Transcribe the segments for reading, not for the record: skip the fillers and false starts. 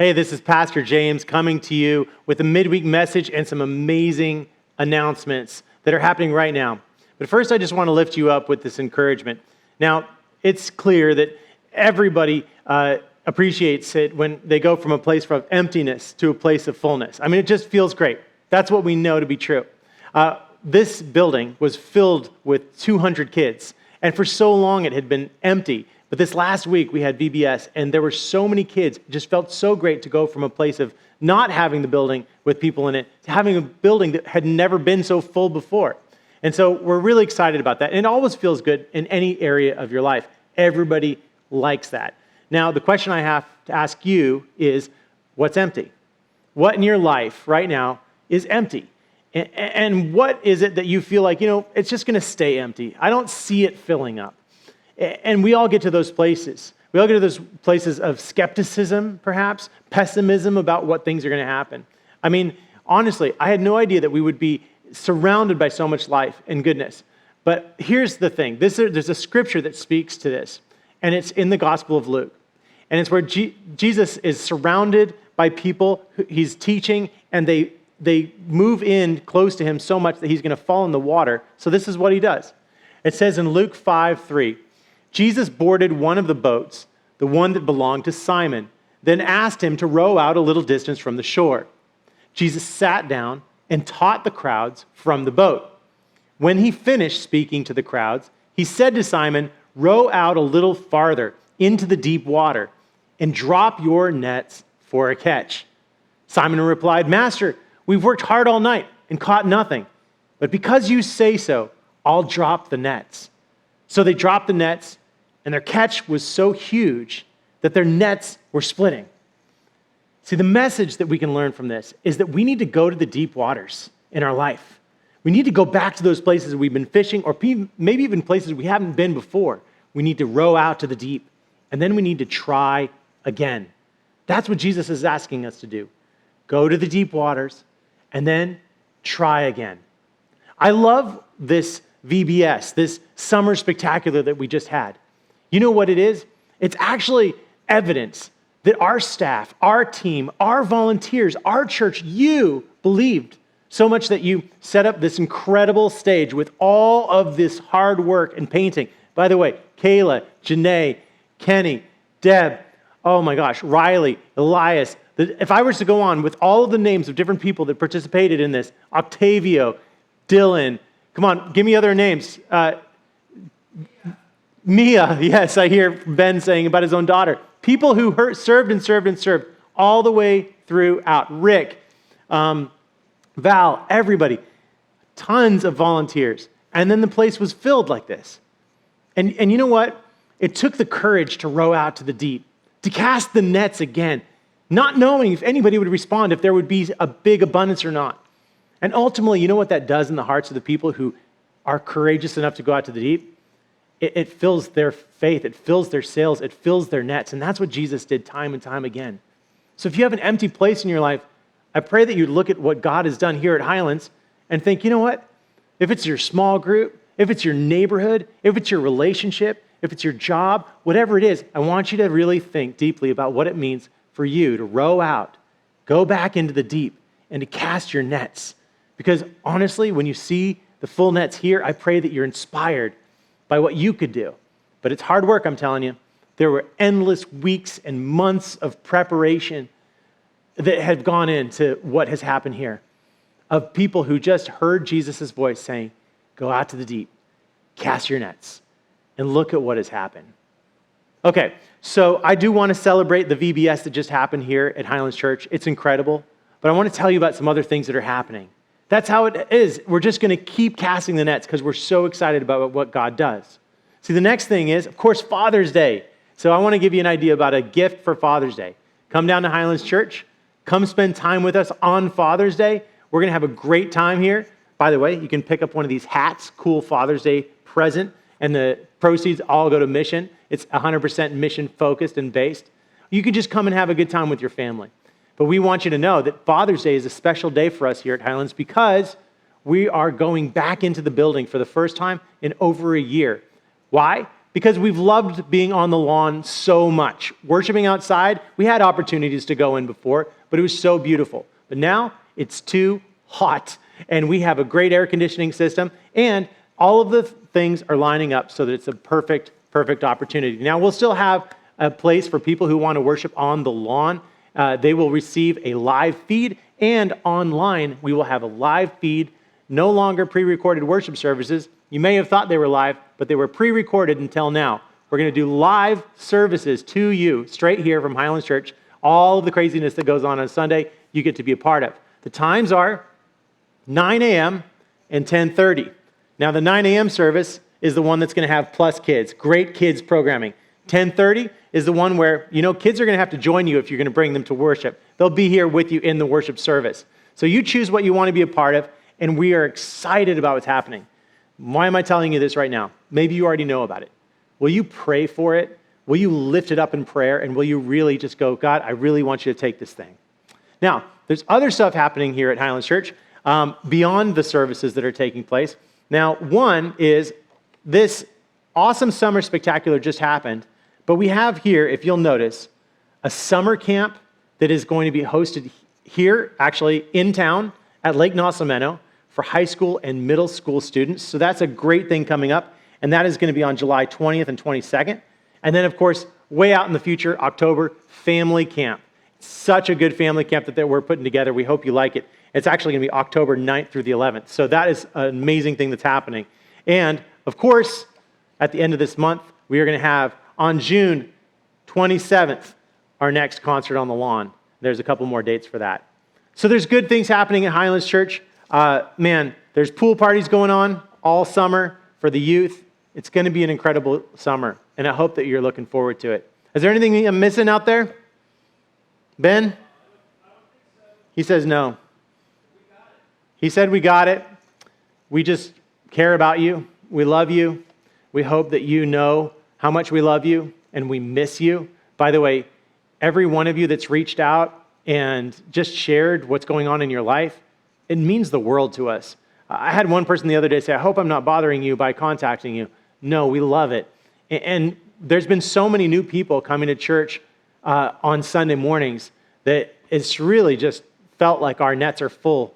Hey, this is Pastor James coming to you with a midweek message and some amazing announcements that are happening right now. But first, I just want to lift you up with this encouragement. Now, it's clear that everybody appreciates it when they go from a place of emptiness to a place of fullness. I mean, it just feels great. That's what we know to be true. This building was filled with 200 kids, and for so long it had been empty. But this last week we had VBS, and there were so many kids. It just felt so great to go from a place of not having the building with people in it to having a building that had never been so full before. And so we're really excited about that. And it always feels good in any area of your life. Everybody likes that. Now, the question I have to ask you is, what's empty? What in your life right now is empty? And what is it that you feel like, it's just going to stay empty? I don't see it filling up. And we all get to those places. We all get to those places of skepticism, perhaps, pessimism about what things are going to happen. I mean, honestly, I had no idea that we would be surrounded by so much life and goodness. But here's the thing. There's a scripture that speaks to this, and it's in the Gospel of Luke. And it's where Jesus is surrounded by people. He's teaching, and they move in close to him so much that he's going to fall in the water. So this is what he does. It says in Luke 5:3, Jesus boarded one of the boats, the one that belonged to Simon, then asked him to row out a little distance from the shore. Jesus sat down and taught the crowds from the boat. When he finished speaking to the crowds, he said to Simon, "Row out a little farther into the deep water and drop your nets for a catch." Simon replied, "Master, we've worked hard all night and caught nothing. But because you say so, I'll drop the nets." So they dropped the nets, and their catch was so huge that their nets were splitting. See, the message that we can learn from this is that we need to go to the deep waters in our life. We need to go back to those places we've been fishing, or maybe even places we haven't been before. We need to row out to the deep, and then we need to try again. That's what Jesus is asking us to do. Go to the deep waters, and then try again. I love this VBS, this summer spectacular that we just had. You know what it is? It's actually evidence that our staff, our team, our volunteers, our church, you believed so much that you set up this incredible stage with all of this hard work and painting. By the way, Kayla, Janae, Kenny, Deb, oh my gosh, Riley, Elias. If I was to go on with all of the names of different people that participated in this, Octavio, Dylan, come on, give me other names. Mia, yes, I hear Ben saying about his own daughter. People who served and served and served all the way throughout. Rick, Val, everybody, tons of volunteers. And then the place was filled like this. And you know what? It took the courage to row out to the deep, to cast the nets again, not knowing if anybody would respond, if there would be a big abundance or not. And ultimately, you know what that does in the hearts of the people who are courageous enough to go out to the deep? It fills their faith, it fills their sails, it fills their nets. And that's what Jesus did time and time again. So if you have an empty place in your life, I pray that you look at what God has done here at Highlands and think, you know what? If it's your small group, if it's your neighborhood, if it's your relationship, if it's your job, whatever it is, I want you to really think deeply about what it means for you to row out, go back into the deep, and to cast your nets. Because honestly, when you see the full nets here, I pray that you're inspired by what you could do. But it's hard work, I'm telling you. There were endless weeks and months of preparation that had gone into what has happened here, of people who just heard Jesus' voice saying, "Go out to the deep, cast your nets," and look at what has happened. Okay, so I do want to celebrate the VBS that just happened here at Highlands Church. It's incredible, but I want to tell you about some other things that are happening. That's how it is. We're just going to keep casting the nets because we're so excited about what God does. See, the next thing is, of course, Father's Day. So I want to give you an idea about a gift for Father's Day. Come down to Highlands Church. Come spend time with us on Father's Day. We're going to have a great time here. By the way, you can pick up one of these hats, cool Father's Day present, and the proceeds all go to mission. It's 100% mission focused and based. You can just come and have a good time with your family. But we want you to know that Father's Day is a special day for us here at Highlands because we are going back into the building for the first time in over a year. Why? Because we've loved being on the lawn so much. Worshiping outside, we had opportunities to go in before, but it was so beautiful. But now it's too hot, and we have a great air conditioning system, and all of the things are lining up so that it's a perfect opportunity. Now, we'll still have a place for people who want to worship on the lawn. They will receive a live feed, and online, we will have a live feed, no longer pre-recorded worship services. You may have thought they were live, but they were pre-recorded until now. We're going to do live services to you straight here from Highlands Church. All of the craziness that goes on Sunday, you get to be a part of. The times are 9 a.m. and 10:30. Now, the 9 a.m. service is the one that's going to have Plus Kids, great kids programming. 10:30 is the one where, kids are going to have to join you if you're going to bring them to worship. They'll be here with you in the worship service. So you choose what you want to be a part of, and we are excited about what's happening. Why am I telling you this right now? Maybe you already know about it. Will you pray for it? Will you lift it up in prayer? And will you really just go, God, I really want you to take this thing. Now, there's other stuff happening here at Highlands Church beyond the services that are taking place. Now, one is this awesome summer spectacular just happened, but we have here, if you'll notice, a summer camp that is going to be hosted here, actually in town at Lake Nasameno for high school and middle school students. So that's a great thing coming up, and that is going to be on July 20th and 22nd. And then, of course, way out in the future, October, family camp. Such a good family camp that we're putting together. We hope you like it. It's actually going to be October 9th through the 11th. So that is an amazing thing that's happening. And, of course, at the end of this month, we are going to have, on June 27th, our next concert on the lawn. There's a couple more dates for that. So there's good things happening at Highlands Church. There's pool parties going on all summer for the youth. It's going to be an incredible summer, and I hope that you're looking forward to it. Is there anything I'm missing out there? Ben? He says no. He said we got it. We just care about you. We love you. We hope that you know how much we love you and we miss you. By the way, every one of you that's reached out and just shared what's going on in your life, it means the world to us. I had one person the other day say, I hope I'm not bothering you by contacting you. No, we love it. And there's been so many new people coming to church on Sunday mornings that it's really just felt like our nets are full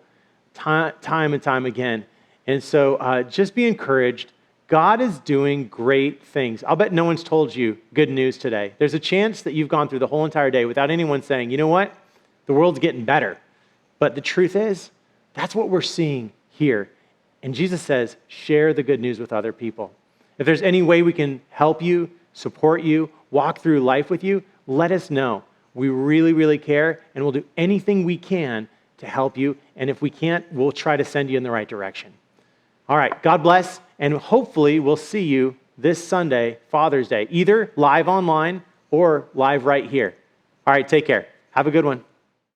time and time again. And so just be encouraged. God is doing great things. I'll bet no one's told you good news today. There's a chance that you've gone through the whole entire day without anyone saying, you know what? The world's getting better. But the truth is, that's what we're seeing here. And Jesus says, share the good news with other people. If there's any way we can help you, support you, walk through life with you, let us know. We really, really care, and we'll do anything we can to help you. And if we can't, we'll try to send you in the right direction. All right, God bless, and hopefully we'll see you this Sunday, Father's Day, either live online or live right here. All right, take care. Have a good one.